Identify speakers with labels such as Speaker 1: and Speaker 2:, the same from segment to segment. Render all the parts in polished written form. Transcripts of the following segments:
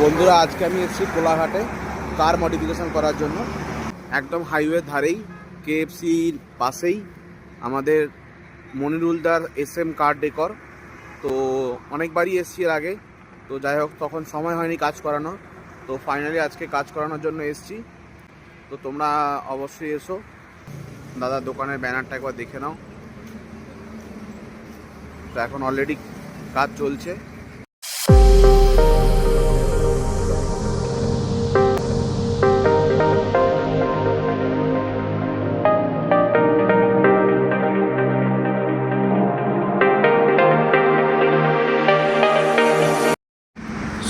Speaker 1: বন্ধুরা, আজকে আমি এসেছি কোলাঘাটে কার মডিফিকেশন করার জন্য। একদম হাইওয়ের ধারেই, কেএফসির পাশেই আমাদের মনিরুলদার SM কার ডেকর। তো অনেকবারই এসছি এর আগে, তো যাই হোক তখন সময় হয়নি কাজ করানো। তো ফাইনালি আজকে কাজ করানোর জন্য এসছি। তো তোমরা অবশ্যই এসো। দাদার দোকানের ব্যানারটা একবার দেখে নাও। তো এখন অলরেডি কাজ চলছে।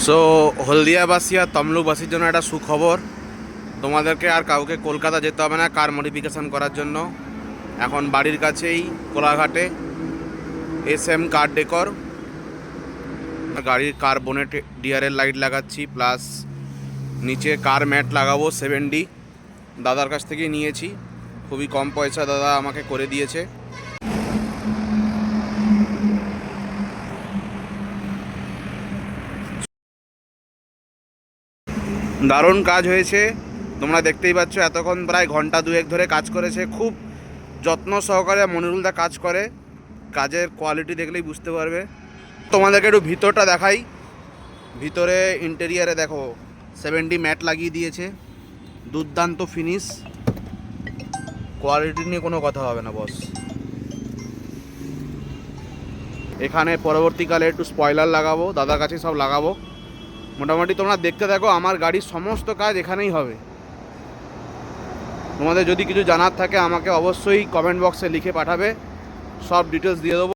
Speaker 1: সো হলদিয়াবাসী আর তমলুকবাসীর জন্য একটা সুখবর, তোমাদেরকে আর কাউকে কলকাতা যেতে হবে না কার মডিফিকেশান করার জন্য। এখন বাড়ির কাছেই কোলাঘাটে SM কার ডেকর। গাড়ির কার বোনেট ডিআরএল লাইট লাগাচ্ছি, প্লাস নিচে কার ম্যাট লাগাবো 7D। দাদার কাছ থেকেই নিয়েছি, খুবই কম পয়সা দাদা আমাকে করে দিয়েছে। দারুণ কাজ হয়েছে, তোমরা দেখতেই পাচ্ছ। এতক্ষণ প্রায় ঘন্টা দুয়েক ধরে কাজ করেছে। খুব যত্ন সহকারে মনিরুলদা কাজ করে, কাজের কোয়ালিটি দেখলেই বুঝতে পারবে। তোমাদেরকে একটু ভিতরটা দেখাই। ভিতরে ইন্টেরিয়ারে দেখো 7D ম্যাট লাগিয়ে দিয়েছে, দুর্দান্ত ফিনিশ। কোয়ালিটি নিয়ে কোনো কথা হবে না বস। এখানে পরবর্তীকালে একটু স্পয়লার লাগাবো, দাদার কাছে সব লাগাবো। মোটামুটি তোমরা দেখতে থাকো, আমার গাড়ির সমস্ত কাজ এখানেই হবে। তোমাদের যদি কিছু জানার থাকে আমাকে অবশ্যই কমেন্ট বক্সে লিখে পাঠাবে, সব ডিটেলস দিয়ে দেবো।